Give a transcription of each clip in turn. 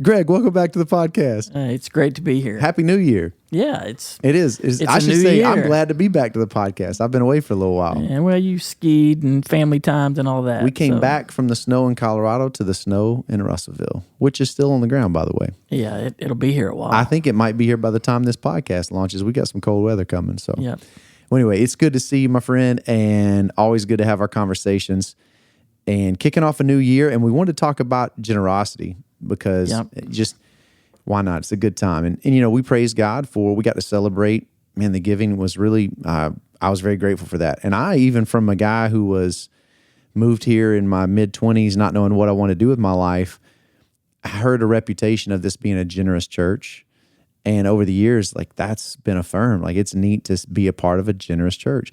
Greg, welcome back to the podcast. It's great to be here. Happy New Year. Yeah, It is. I a should new say year. I'm glad to be back to the podcast. I've been away for a little while. And well, you skied and family times and all that. We came back from the snow in Colorado to the snow in Russellville, which is still on the ground, by the way. Yeah, it'll be here a while. I think it might be here by the time this podcast launches. We got some cold weather coming. So, yeah. Well, anyway, it's good to see you, my friend, and always good to have our conversations. And kicking off a new year, and we wanted to talk about generosity because just why not? It's a good time. And you know, we praise God we got to celebrate. Man, the giving was really, I was very grateful for that. And I, even from a guy who was moved here in my mid-20s, not knowing what I want to do with my life, I heard a reputation of this being a generous church. And over the years, like that's been affirmed. Like it's neat to be a part of a generous church.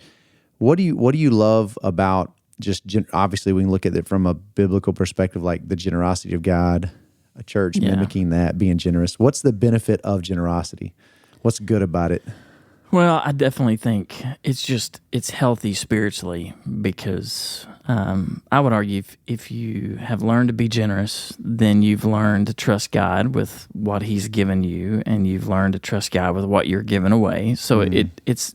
What do you love about just obviously we can look at it from a biblical perspective, like the generosity of God, a church mimicking that, being generous. What's the benefit of generosity? What's good about it? Well, I definitely think it's healthy spiritually because I would argue if you have learned to be generous, then you've learned to trust God with what He's given you, and you've learned to trust God with what you're giving away. So it's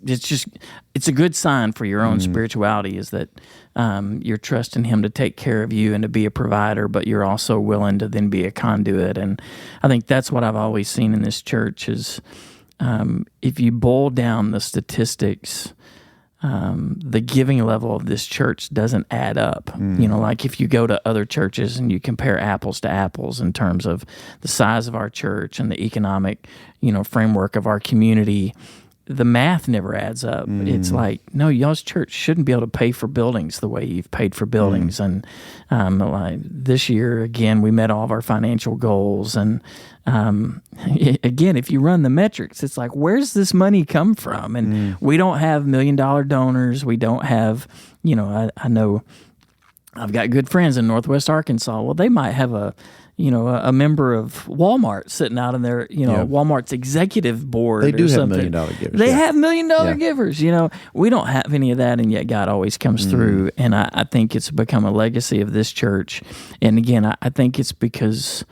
a good sign for your own spirituality is that you're trusting Him to take care of you and to be a provider, but you're also willing to then be a conduit. And I think that's what I've always seen in this church is if you boil down the statistics, the giving level of this church doesn't add up. You know, like if you go to other churches and you compare apples to apples in terms of the size of our church and the economic, framework of our community, the math never adds up. It's like, no, y'all's church shouldn't be able to pay for buildings the way you've paid for buildings. And like this year, again, we met all of our financial goals. And again, if you run the metrics, it's like, where's this money come from? And we don't have $1 million donors. We don't have, I know I've got good friends in Northwest Arkansas. Well, they might have a member of Walmart sitting out in their, Walmart's executive board. They do or have something. $1 million givers. They have $1 million givers. We don't have any of that, and yet God always comes through. And I think it's become a legacy of this church. And again, I think it's because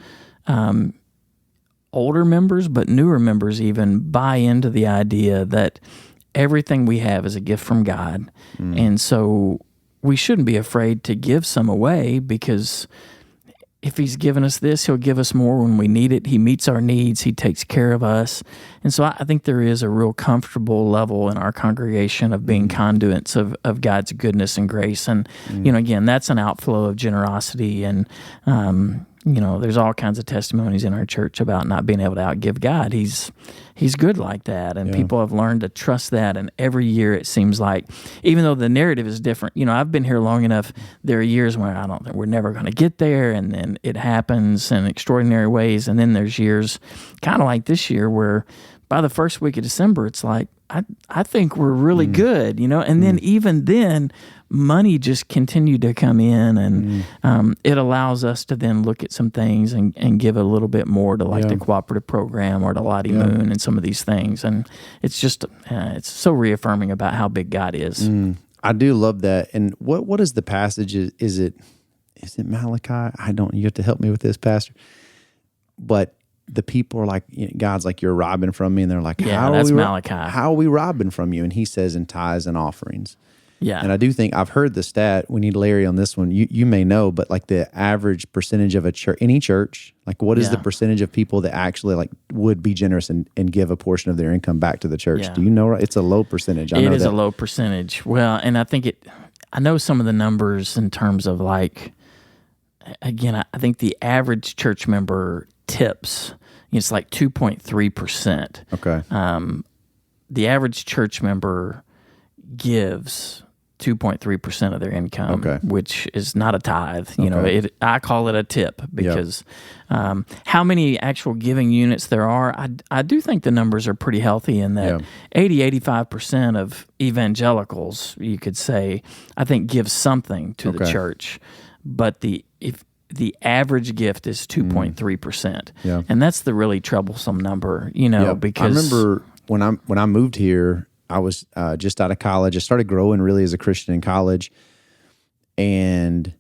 older members, but newer members even buy into the idea that everything we have is a gift from God. And so we shouldn't be afraid to give some away because if He's given us this, He'll give us more when we need it. He meets our needs. He takes care of us. And so I think there is a real comfortable level in our congregation of being conduits of God's goodness and grace. And, again, that's an outflow of generosity. And, there's all kinds of testimonies in our church about not being able to outgive God. He's good like that. And people have learned to trust that. And every year it seems like, even though the narrative is different, I've been here long enough, there are years where I don't think we're never going to get there. And then it happens in extraordinary ways. And then there's years kind of like this year where by the first week of December, it's like, I think we're really good, and then even then, money just continued to come in, and it allows us to then look at some things and give a little bit more to like the cooperative program or to Lottie Moon and some of these things, and it's just it's so reaffirming about how big God is. I do love that. And what is the passage? Is it Malachi? You have to help me with this, Pastor. But the people are like, God's like, you're robbing from me. And they're like, Malachi. How are we robbing from you? And He says, in tithes and offerings. Yeah. And I do think I've heard the stat. We need Larry on this one. You may know, but like the average percentage of any church, like what is the percentage of people that actually like would be generous and give a portion of their income back to the church? Yeah. Do you know? It's a low percentage. It is a low percentage. Well, and I know some of the numbers in terms of like, again, I think the average church member tips, it's like 2.3%. Okay. The average church member gives 2.3% of their income, which is not a tithe. I call it a tip because how many actual giving units there are, I do think the numbers are pretty healthy in that 85% of evangelicals, you could say, I think give something to the church. But the average gift is 2.3%. Yeah. And that's the really troublesome number, because I remember when I moved here, I was just out of college. I started growing really as a Christian in college. And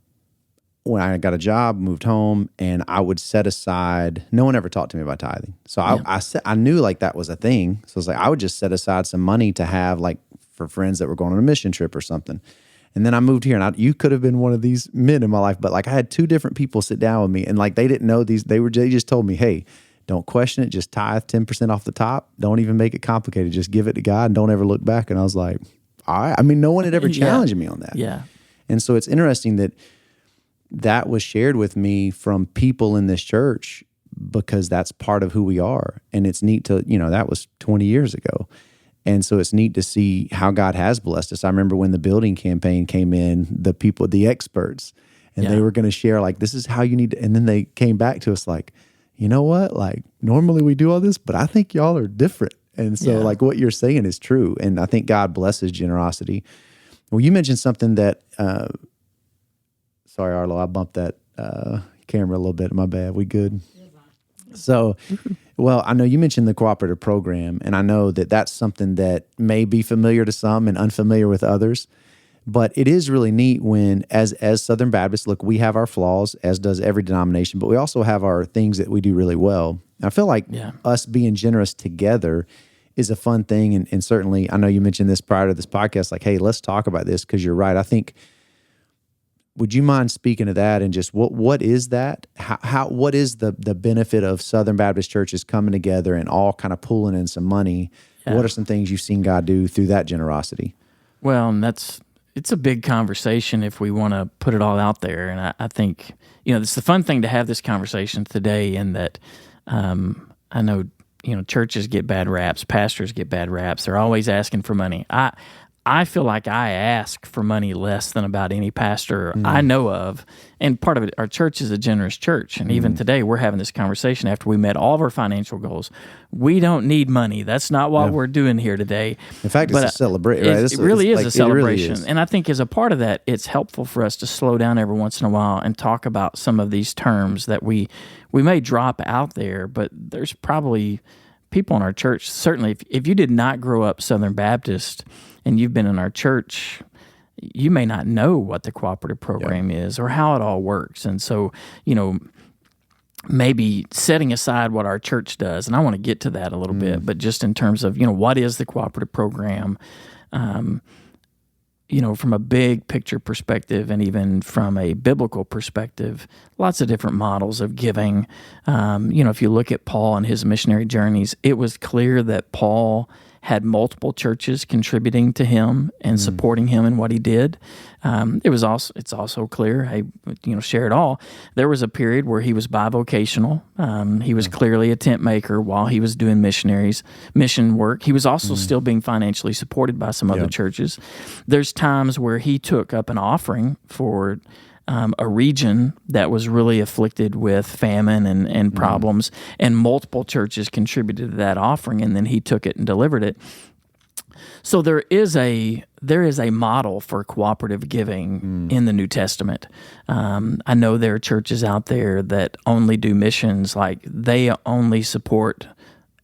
when I got a job, moved home, and I would set aside, no one ever talked to me about tithing. So I knew like that was a thing. So it's like, I would just set aside some money to have like for friends that were going on a mission trip or something. And then I moved here, and you could have been one of these men in my life, but like I had two different people sit down with me, and like they didn't know these, they just told me, hey, don't question it, just tithe 10% off the top. Don't even make it complicated. Just give it to God and don't ever look back. And I was like, all right. I mean, no one had ever challenged me on that. Yeah. And so it's interesting that was shared with me from people in this church, because that's part of who we are. And it's neat to, that was 20 years ago. And so it's neat to see how God has blessed us. I remember when the building campaign came in, the experts, and they were going to share like, this is how you need to, and then they came back to us like, you know what? Like normally we do all this, but I think y'all are different. And so like what you're saying is true. And I think God blesses generosity. Well, you mentioned something that, sorry, Arlo, I bumped that camera a little bit. My bad. We good? So, well, I know you mentioned the cooperative program, and I know that that's something that may be familiar to some and unfamiliar with others. But it is really neat when, as Southern Baptists, look, we have our flaws, as does every denomination, but we also have our things that we do really well. And I feel like us being generous together is a fun thing. And certainly, I know you mentioned this prior to this podcast, like, hey, let's talk about this, because you're right. I think, would you mind speaking to that and just what is that? What is the benefit of Southern Baptist churches coming together and all kind of pulling in some money? Yeah. What are some things you've seen God do through that generosity? Well, and it's a big conversation if we want to put it all out there. And I think, it's the fun thing to have this conversation today, in that I know, churches get bad raps, pastors get bad raps. They're always asking for money. I feel like I ask for money less than about any pastor I know of. And part of it, our church is a generous church. And even today, we're having this conversation after we met all of our financial goals. We don't need money. That's not what we're doing here today. In fact, it's a celebration. Right? It really is a celebration. Really is. And I think as a part of that, it's helpful for us to slow down every once in a while and talk about some of these terms that we may drop out there, but there's probably people in our church, certainly if you did not grow up Southern Baptist and you've been in our church, you may not know what the cooperative program is or how it all works. And so, maybe setting aside what our church does, and I want to get to that a little bit, but just in terms of, what is the cooperative program, from a big picture perspective and even from a biblical perspective, lots of different models of giving. If you look at Paul and his missionary journeys, it was clear that Paul had multiple churches contributing to him and supporting him in what he did. It's also clear, hey, share it all. There was a period where he was bivocational. He was clearly a tent maker while he was doing mission work. He was also still being financially supported by some other churches. There's times where he took up an offering for a region that was really afflicted with famine and problems, and multiple churches contributed to that offering, and then he took it and delivered it. So there is a model for cooperative giving in the New Testament. I know there are churches out there that only do missions, like they only support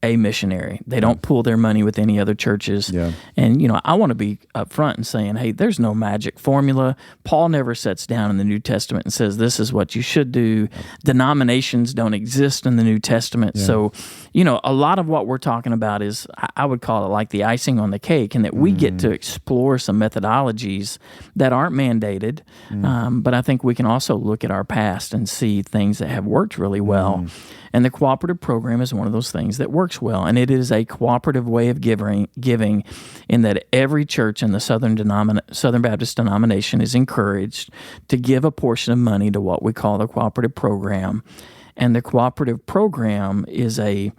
a missionary. They don't pool their money with any other churches. Yeah. And, I want to be upfront and saying, hey, there's no magic formula. Paul never sits down in the New Testament and says, this is what you should do. Yeah. Denominations don't exist in the New Testament. Yeah. So, a lot of what we're talking about is, I would call it like the icing on the cake, and that we get to explore some methodologies that aren't mandated. But I think we can also look at our past and see things that have worked really well. And the cooperative program is one of those things that works well. And it is a cooperative way of giving in that every church in the Southern Baptist denomination is encouraged to give a portion of money to what we call the cooperative program. And the cooperative program is an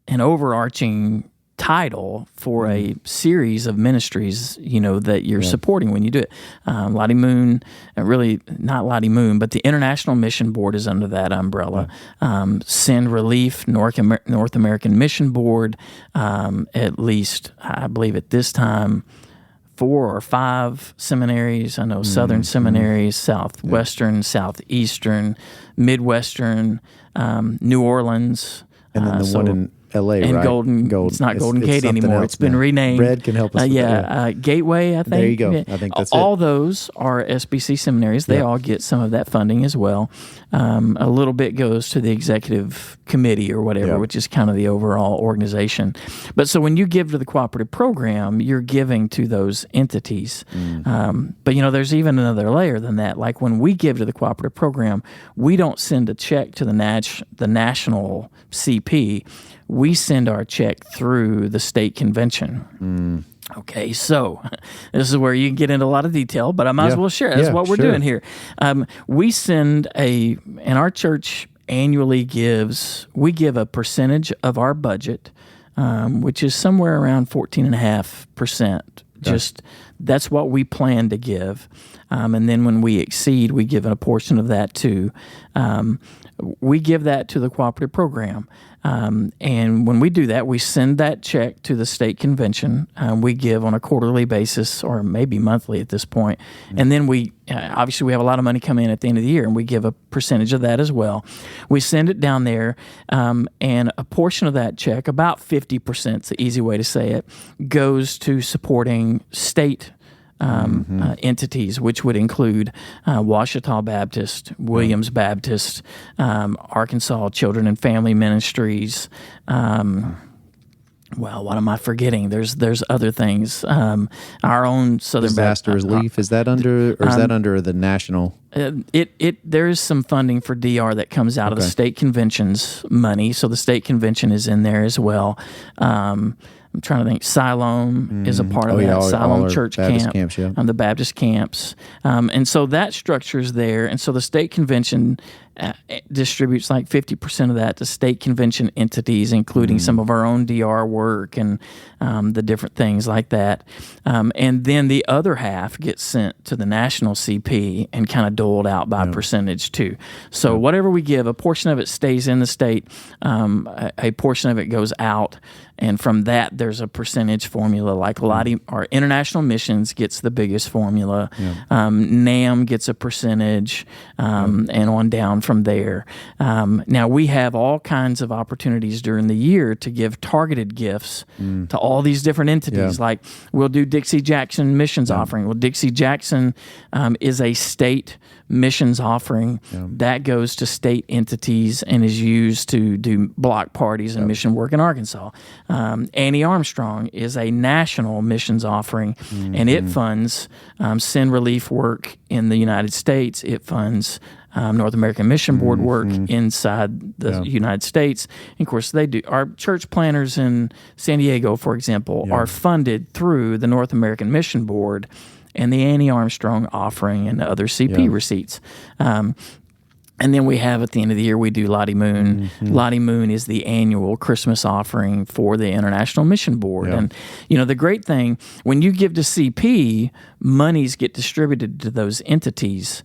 overarching title for a series of ministries, that you're supporting when you do it. Lottie Moon, really not Lottie Moon, but the International Mission Board is under that umbrella. Send Relief, North American Mission Board, at least, I believe at this time, 4 or 5 seminaries. I know Southern seminaries, Southwestern, Southeastern, Midwestern, New Orleans. And then the one in L.A., and right? Golden. It's not Golden Gate anymore. It's been renamed. Brad can help us with that. Gateway, I think. There you go. I think that's all it. those are SBC seminaries. They all get some of that funding as well. A little bit goes to the executive committee or whatever, which is kind of the overall organization. But so when you give to the cooperative program, you're giving to those entities. But there's even another layer than that. Like when we give to the cooperative program, we don't send a check to the national CP. We send our check through the state convention. Okay, so this is where you get into a lot of detail, but I might as well share. That's what we're doing here. We send and our church annually we give a percentage of our budget, which is somewhere around 14.5%. Just that's what we plan to give. And then when we exceed, we give a portion of that too. We give that to the cooperative program. And when we do that, we send that check to the state convention. We give on a quarterly basis or maybe monthly at this point. And then we obviously have a lot of money come in at the end of the year, and we give a percentage of that as well. We send it down there, and a portion of that check, about 50%, is the easy way to say it, goes to supporting state entities, which would include Ouachita Baptist, Williams Baptist, Arkansas Children and Family Ministries. Well, what am I forgetting? There's other things. Our own Southern Disaster Relief, is that under, or is that under the national? There is some funding for DR that comes out of the state convention's money, so the state convention is in there as well. I'm trying to think. Siloam is a part of that. Siloam Church Camp, the Baptist camps. And so that structure is there. And so the state convention distributes like 50% of that to state convention entities, including some of our own DR work and the different things like that. And then the other half gets sent to the national CP and kind of doled out by percentage too. So whatever we give, a portion of it stays in the state, a portion of it goes out. And from that, there's a percentage formula. Like our international missions gets the biggest formula. NAM gets a percentage, and on down from there. Now, we have all kinds of opportunities during the year to give targeted gifts to all these different entities. Like we'll do Dixie Jackson missions offering. Well, Dixie Jackson is a state missions offering that goes to state entities and is used to do block parties and mission work in Arkansas. Annie Armstrong is a national missions offering, and it funds send relief work in the United States. It funds North American Mission Board work inside the United States. And of course, they do. Our church planners in San Diego, for example, are funded through the North American Mission Board and the Annie Armstrong offering and other CP receipts. And then we have at the end of the year, we do Lottie Moon. Lottie Moon is the annual Christmas offering for the International Mission Board. And, the great thing, when you give to CP, monies get distributed to those entities.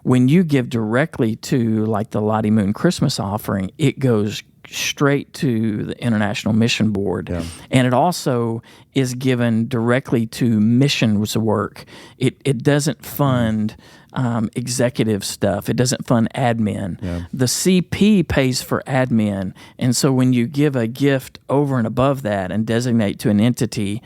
When you give directly to, like, the Lottie Moon Christmas offering, it goes straight to the International Mission Board. And it also is given directly to missions work. It doesn't fund executive stuff. It doesn't fund admin. The CP pays for admin. And so when you give a gift over and above that and designate to an entity,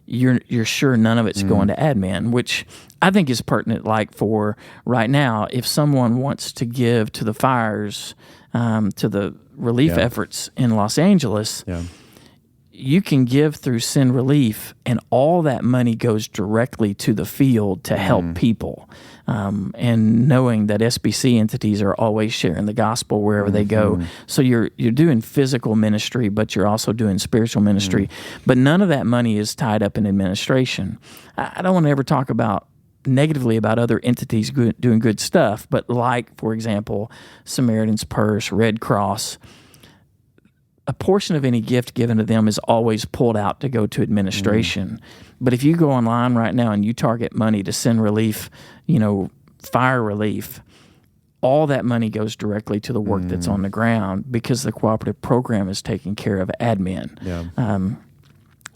you're sure none of it's going to admin, which I think is pertinent. Like for right now, if someone wants to give to the fires, to the relief efforts in Los Angeles, you can give through Send Relief, and all that money goes directly to the field to help people. And knowing that SBC entities are always sharing the gospel wherever they go. So you're doing physical ministry, but you're also doing spiritual ministry. But none of that money is tied up in administration. I don't want to ever talk negatively about other entities doing good stuff, but like, for example, Samaritan's Purse, Red Cross, a portion of any gift given to them is always pulled out to go to administration. But if you go online right now and you target money to Send Relief, fire relief, all that money goes directly to the work that's on the ground because the cooperative program is taking care of admin.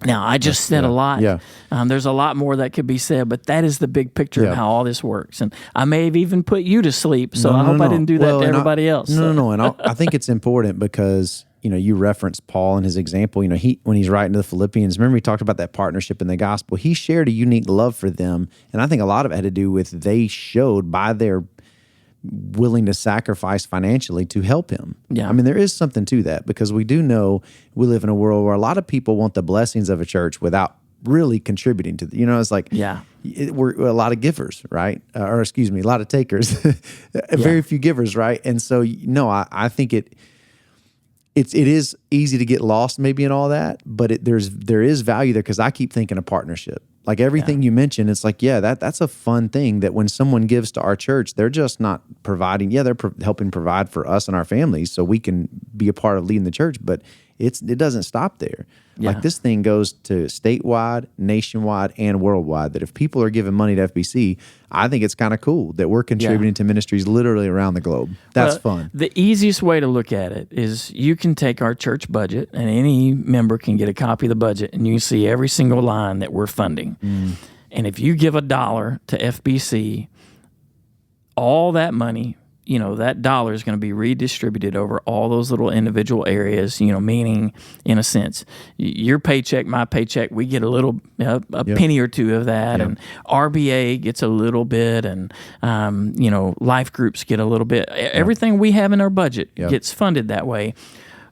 Now, I just said a lot. There's a lot more that could be said, but that is the big picture of how all this works. And I may have even put you to sleep, so I hope I didn't do that to everybody else. No. And I think it's important because, you referenced Paul and his example. When he's writing to the Philippians, remember we talked about that partnership in the gospel. He shared a unique love for them, and I think a lot of it had to do with they showed by their willing to sacrifice financially to help him. Yeah. I mean, there is something to that, because we do know we live in a world where a lot of people want the blessings of a church without really contributing to it's like, we're a lot of givers, right? Or excuse me, a lot of takers, very few givers, right? And so, I think it is easy to get lost maybe in all that, but there is value there, because I keep thinking of partnership. Like everything you mentioned, it's like, that's a fun thing, that when someone gives to our church, they're just not providing. Yeah, they're helping provide for us and our families so we can be a part of leading the church, but it doesn't stop there. Yeah. Like this thing goes to statewide, nationwide, and worldwide, that if people are giving money to FBC, I think it's kind of cool that we're contributing to ministries literally around the globe. That's fun. The easiest way to look at it is you can take our church budget, and any member can get a copy of the budget, and you can see every single line that we're funding. And if you give $1 to FBC, all that money, that dollar is going to be redistributed over all those little individual areas, meaning, in a sense, your paycheck, my paycheck, we get a penny or two of that, and RBA gets a little bit, and, life groups get a little bit. Everything we have in our budget gets funded that way.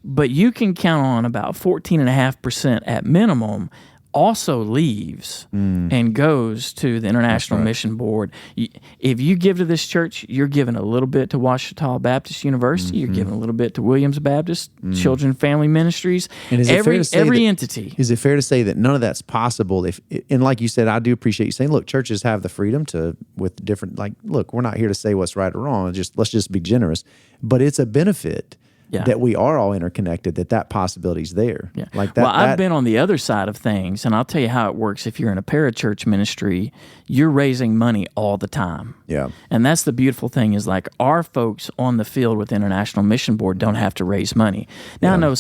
But you can count on about 14.5% at minimum also leaves and goes to the International Mission Board. If you give to this church, you're giving a little bit to Ouachita Baptist University, you're giving a little bit to Williams Baptist, Children and Family Ministries, and every entity. Is it fair to say that none of that's possible and like you said, I do appreciate you saying, look, churches have the freedom with different, look, we're not here to say what's right or wrong, let's just be generous, but it's a benefit that we are all interconnected, that possibility is there. Yeah. Like that. Well, I've been on the other side of things, and I'll tell you how it works. If you're in a parachurch ministry, you're raising money all the time. Yeah. And that's the beautiful thing, is like our folks on the field with International Mission Board don't have to raise money. Now, I know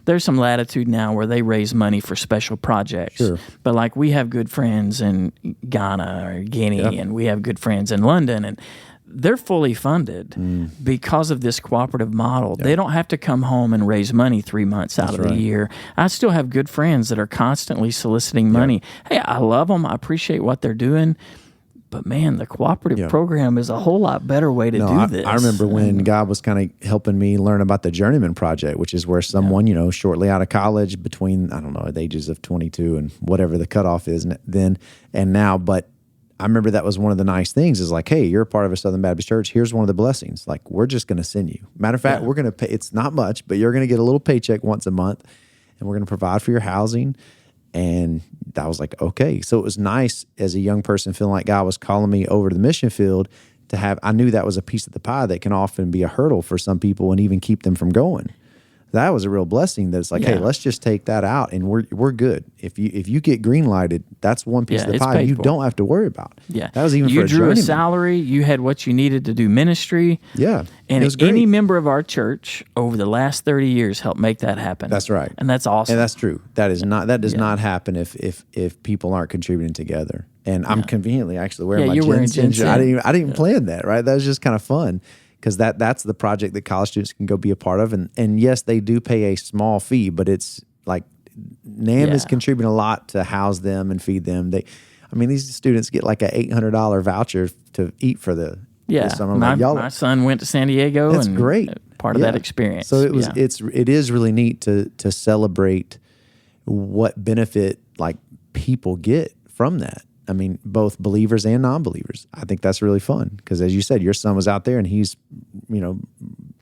there's some latitude now where they raise money for special projects. Sure. But like we have good friends in Ghana or Guinea, and we have good friends in London, and they're fully funded because of this cooperative model. They don't have to come home and raise money 3 months out of the year. I still have good friends that are constantly soliciting money. Hey, I love them. I appreciate what they're doing. But man, the cooperative program is a whole lot better way to do this. I remember when God was kind of helping me learn about the Journeyman Project, which is where someone, shortly out of college, between, I don't know, the ages of 22 and whatever the cutoff is then and now, but I remember that was one of the nice things, is like, hey, you're a part of a Southern Baptist church. Here's one of the blessings. Like, we're just going to send you. Matter of fact, we're going to pay. It's not much, but you're going to get a little paycheck once a month, and we're going to provide for your housing. And I was like, okay. So it was nice as a young person feeling like God was calling me over to the mission field to have, I knew that was a piece of the pie that can often be a hurdle for some people and even keep them from going. That was a real blessing, that it's like, hey, let's just take that out and we're good. If you get green lighted, that's one piece of the pie you don't have to worry about. Yeah. That was even for a You drew a salary, you had what you needed to do ministry. Yeah. And any member of our church over the last 30 years helped make that happen. That's right. And that's awesome. And that's true. That does not happen if people aren't contributing together. And I'm conveniently actually wearing my Gen Sin. I didn't even plan that, right? That was just kind of fun. Because that's the project that college students can go be a part of. And yes, they do pay a small fee, but it's like NAM is contributing a lot to house them and feed them. These students get like a $800 voucher to eat for the summer. My son went to San Diego. That's great. Part of that experience. So it is really neat to celebrate what benefit like people get from that. I mean, both believers and non-believers. I think that's really fun because, as you said, your son was out there and he's,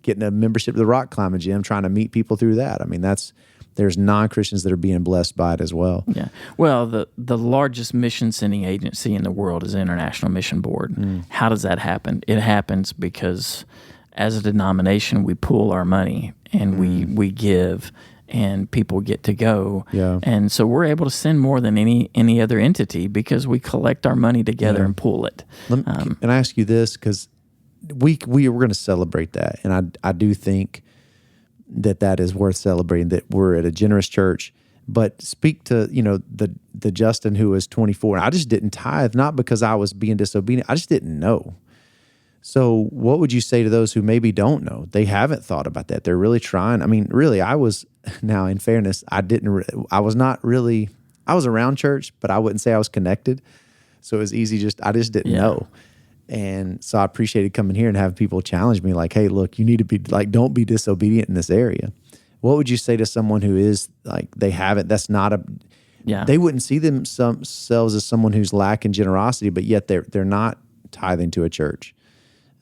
getting a membership to the rock climbing gym, trying to meet people through that. I mean, there's non-Christians that are being blessed by it as well. Yeah. Well, the largest mission sending agency in the world is the International Mission Board. How does that happen? It happens because, as a denomination, we pool our money and we give. And people get to go. Yeah. And so we're able to send more than any other entity because we collect our money together and pool it. And I ask you this because we're going to celebrate that. And I do think that is worth celebrating, that we're at a generous church. But speak to, the Justin who was 24. And I just didn't tithe, not because I was being disobedient. I just didn't know. So what would you say to those who maybe don't know? They haven't thought about that. They're really trying. I mean, really, now in fairness, I was around church, but I wouldn't say I was connected. So it was easy, I just didn't know. And so I appreciated coming here and having people challenge me like, hey, look, you need to be like, don't be disobedient in this area. What would you say to someone who is like, they wouldn't see themselves as someone who's lacking generosity, but yet they're not tithing to a church?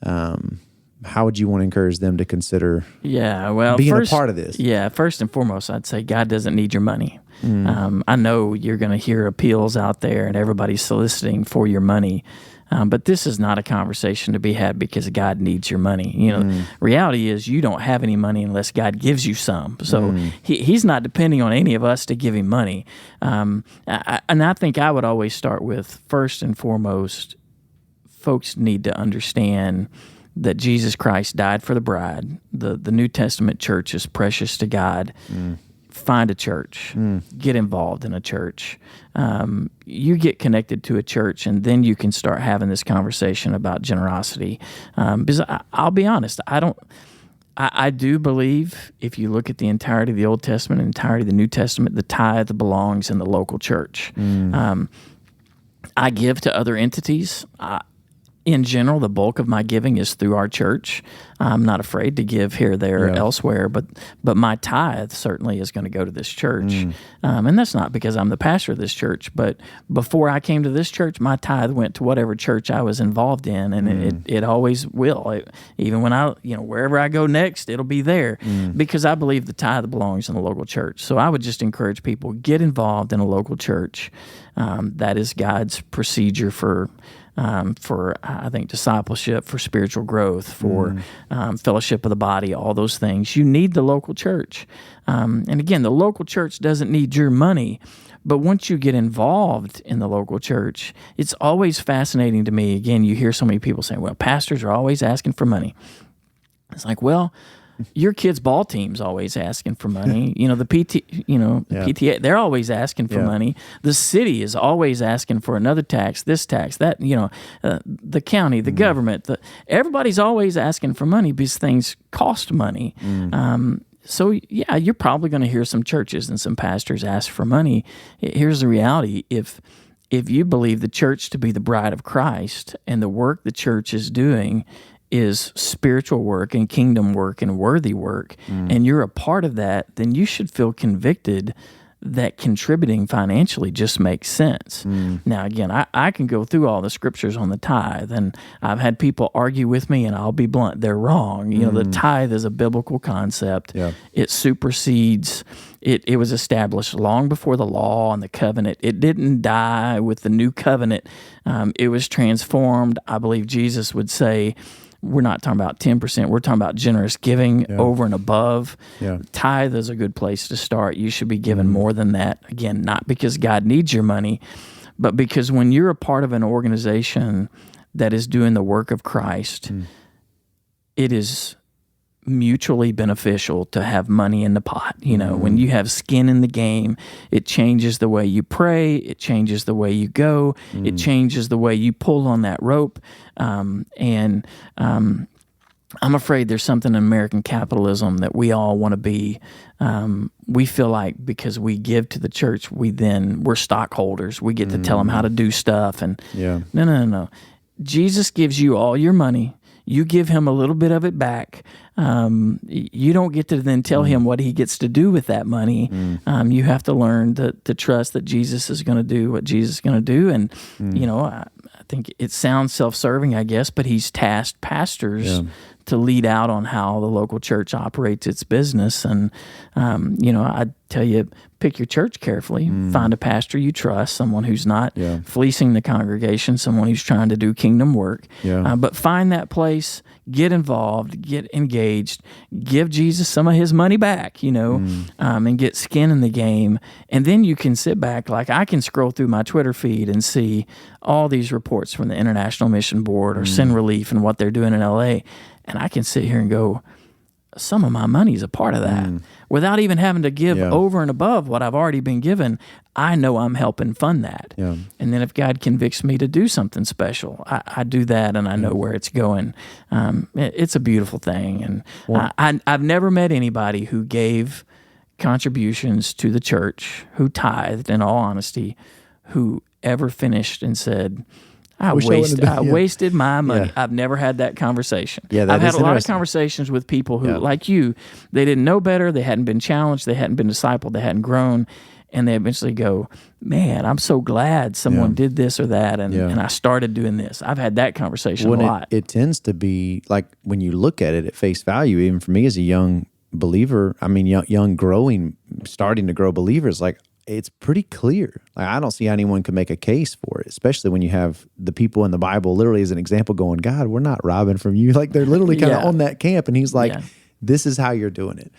How would you want to encourage them to consider being a part of this? Yeah, first and foremost, I'd say God doesn't need your money. I know you're going to hear appeals out there and everybody's soliciting for your money, but this is not a conversation to be had because God needs your money. Reality is you don't have any money unless God gives you some. So he's not depending on any of us to give him money. And I think I would always start with, first and foremost, folks need to understand that Jesus Christ died for the bride. The New Testament church is precious to God. Find a church. Get involved in a church. You get connected to a church, and then you can start having this conversation about generosity. Because I'll be honest, I do believe if you look at the entirety of the Old Testament, entirety of the New Testament, the tithe belongs in the local church. I give to other entities. In general, the bulk of my giving is through our church. I'm not afraid to give here, there, or elsewhere, but my tithe certainly is going to go to this church. And that's not because I'm the pastor of this church, but before I came to this church, my tithe went to whatever church I was involved in, and it always will. Even when wherever I go next, it'll be there because I believe the tithe belongs in the local church. So I would just encourage people, get involved in a local church. That is God's procedure for I think, discipleship, for spiritual growth, for fellowship of the body, all those things. You need the local church. And again, the local church doesn't need your money, but once you get involved in the local church, it's always fascinating to me. Again, you hear so many people saying, well, pastors are always asking for money. It's like, well, your kid's ball team's always asking for money. The PTA, they're always asking for money. The city is always asking for another tax, this tax, that, the county, the government, everybody's always asking for money because things cost money. So, you're probably going to hear some churches and some pastors ask for money. Here's the reality. If you believe the church to be the bride of Christ and the work the church is doing is spiritual work and kingdom work and worthy work, and you're a part of that, then you should feel convicted that contributing financially just makes sense. Now, again, I can go through all the scriptures on the tithe, and I've had people argue with me, and I'll be blunt, they're wrong. The tithe is a biblical concept. It supersedes, it was established long before the law and the covenant. It didn't die with the new covenant. It was transformed. I believe Jesus would say, we're not talking about 10%. We're talking about generous giving over and above. Tithe is a good place to start. You should be given more than that. Again, not because God needs your money, but because when you're a part of an organization that is doing the work of Christ, it is mutually beneficial to have money in the pot. When you have skin in the game, it changes the way you pray, it changes the way you go, it changes the way you pull on that rope. And I'm afraid there's something in American capitalism that we all want to be. We feel like because we give to the church, we're stockholders. We get to tell them how to do stuff. And no. Jesus gives you all your money. You give him a little bit of it back. You don't get to then tell him what he gets to do with that money. You have to learn to trust that Jesus is going to do what Jesus is going to do. And, I think it sounds self-serving, I guess, but he's tasked pastors to lead out on how the local church operates its business. And, I tell you, pick your church carefully. Find a pastor you trust, someone who's not fleecing the congregation, someone who's trying to do kingdom work. But find that place, get involved, get engaged, give Jesus some of his money back, and get skin in the game. And then you can sit back, like I can scroll through my Twitter feed and see all these reports from the International Mission Board or Sin Relief and what they're doing in LA. And I can sit here and go, some of my money is a part of that. Without even having to give over and above what I've already been given, I know I'm helping fund that. Yeah. And then if God convicts me to do something special, I do that, and I know where it's going. It's a beautiful thing. And I've never met anybody who gave contributions to the church, who tithed, in all honesty, who ever finished and said, I wasted my money. Yeah. I've never had that conversation. Yeah, I've had a lot of conversations with people who, like you, they didn't know better, they hadn't been challenged, they hadn't been discipled, they hadn't grown, and they eventually go, man, I'm so glad someone did this or that, and I started doing this. I've had that conversation a lot. It tends to be, like, when you look at it at face value, even for me as a young believer, young growing, starting to grow believers, like, it's pretty clear. Like, I don't see how anyone could make a case for it, especially when you have the people in the Bible literally as an example going, God, we're not robbing from you. Like, they're literally kind of on that camp. And he's like, this is how you're doing it.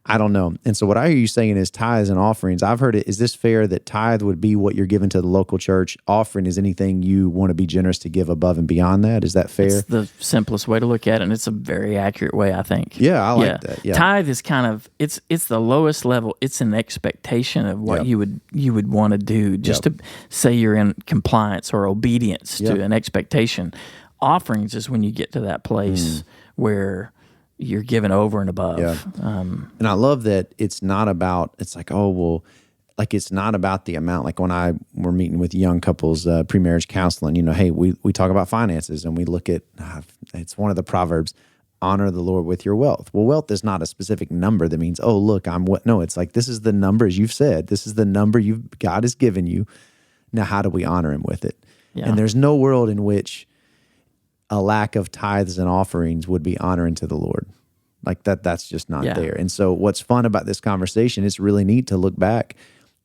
I don't know. And so what I hear you saying is tithes and offerings. I've heard it. Is this fair that tithe would be what you're giving to the local church? Offering is anything you want to be generous to give above and beyond that? Is that fair? It's the simplest way to look at it, and it's a very accurate way, I think. Yeah, I like that. Yeah. Tithe is kind of, it's the lowest level. It's an expectation of what you would want to do, just to say you're in compliance or obedience to an expectation. Offerings is when you get to that place where you're given over and above. Yeah. And I love that it's not about, it's like, oh, well, like, it's not about the amount. Like, when we're meeting with young couples, pre-marriage counseling, hey, we talk about finances, and we look at, it's one of the Proverbs, honor the Lord with your wealth. Well, wealth is not a specific number that means, oh, look, I'm what? No, it's like, this is the number, as you've said, this is the number God has given you. Now, how do we honor him with it? Yeah. And there's no world in which a lack of tithes and offerings would be honoring to the Lord. Like, that's just not there. And so what's fun about this conversation, it's really neat to look back.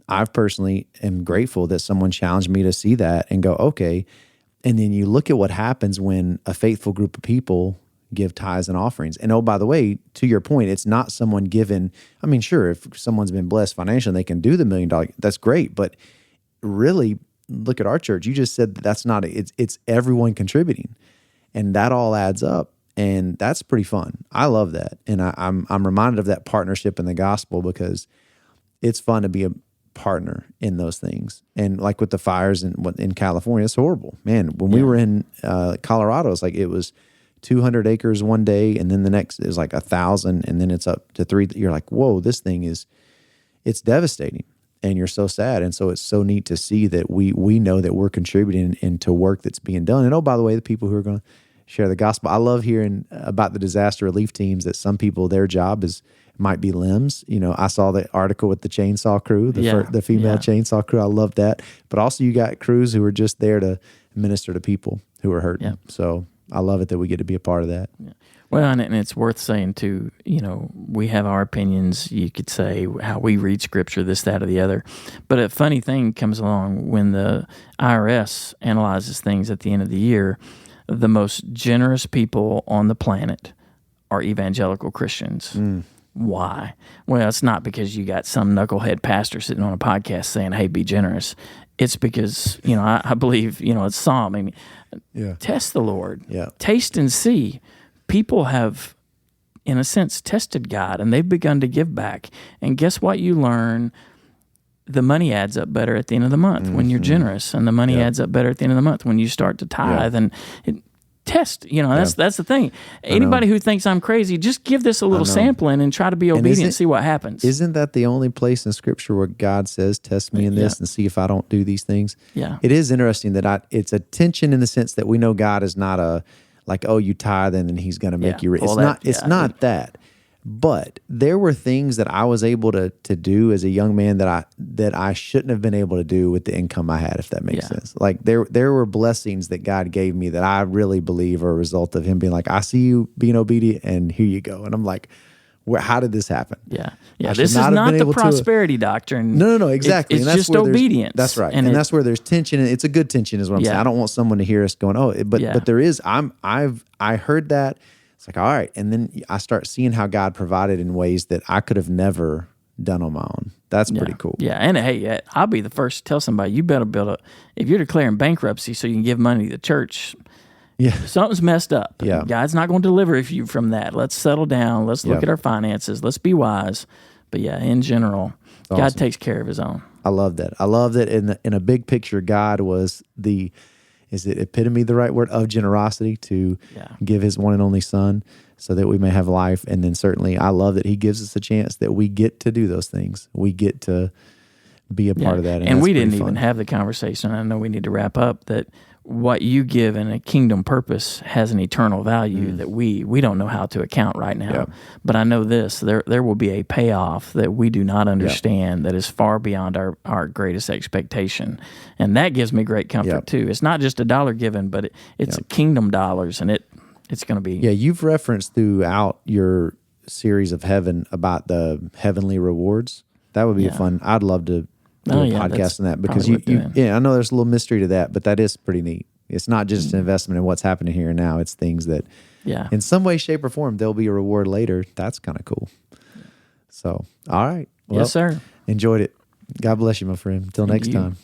I've personally am grateful that someone challenged me to see that and go, okay. And then you look at what happens when a faithful group of people give tithes and offerings. And oh, by the way, to your point, it's not someone given, sure, if someone's been blessed financially and they can do the $1 million, that's great. But really, look at our church. You just said that's not, it's everyone contributing. And that all adds up, and that's pretty fun. I love that, and I'm reminded of that partnership in the gospel, because it's fun to be a partner in those things. And like with the fires in California, it's horrible, man. When we were in Colorado, it's like it was 200 acres one day, and then the next is like 1,000, and then it's up to 3. You're like, whoa, this thing it's devastating, and you're so sad. And so it's so neat to see that we know that we're contributing into work that's being done. And oh, by the way, the people who are going to share the gospel, I love hearing about the disaster relief teams, that some people, their job might be limbs. I saw the article with the chainsaw crew, the female chainsaw crew. I love that. But also you got crews who are just there to minister to people who are hurting. Yeah. So I love it that we get to be a part of that. Yeah. Well, and it's worth saying too, we have our opinions. You could say how we read Scripture, this, that, or the other. But a funny thing comes along when the IRS analyzes things at the end of the year. The most generous people on the planet are evangelical Christians. Why? Well, it's not because you got some knucklehead pastor sitting on a podcast saying, hey, be generous. It's because, I believe, it's Psalm. Test the Lord. Yeah. Taste and see. People have, in a sense, tested God, and they've begun to give back. And guess what you learn? The money adds up better at the end of the month when you're generous, and the money adds up better at the end of the month when you start to tithe. And test, that's the thing. Anybody who thinks I'm crazy, just give this a little sampling and try to be obedient and see what happens. Isn't that the only place in Scripture where God says, test me in this and see if I don't do these things? Yeah. It is interesting that it's a tension in the sense that we know God is not a, like, oh, you tithe and then he's going to make you rich. It's not that. But there were things that I was able to do as a young man that I shouldn't have been able to do with the income I had, if that makes sense. Like there were blessings that God gave me that I really believe are a result of him being like, I see you being obedient, and here you go. And I'm like, how did this happen? Yeah. This is not the prosperity doctrine. No, exactly. It's just obedience. That's right. And that's where there's tension. And it's a good tension is what I'm saying. I don't want someone to hear us going, but there is, I heard that. It's like, all right. And then I start seeing how God provided in ways that I could have never done on my own. That's pretty cool. Yeah. And hey, I'll be the first to tell somebody, you better if you're declaring bankruptcy so you can give money to the church, something's messed up. Yeah. God's not going to deliver you from that. Let's settle down. Let's look Yep. at our finances. Let's be wise. But yeah, in general, God awesome. takes care of his own. I love that. I love that in a big picture, God was is it epitome the right word, of generosity to give his one and only son so that we may have life. And then certainly I love that he gives us a chance that we get to do those things. We get to be a part of that. And we didn't even have the conversation. I know we need to wrap up that what you give in a kingdom purpose has an eternal value that we don't know how to account right now. Yep. But I know this, there will be a payoff that we do not understand that is far beyond our greatest expectation. And that gives me great comfort too. It's not just a dollar given, but it's kingdom dollars, and it's going to be. Yeah, you've referenced throughout your series of heaven about the heavenly rewards. That would be fun. I'd love to do a podcast on that because I know there's a little mystery to that, but that is pretty neat. It's not just an investment in what's happening here and now. It's things that, in some way, shape, or form, there'll be a reward later. That's kind of cool. So, all right. Well, yes, sir. Enjoyed it. God bless you, my friend. Until next time.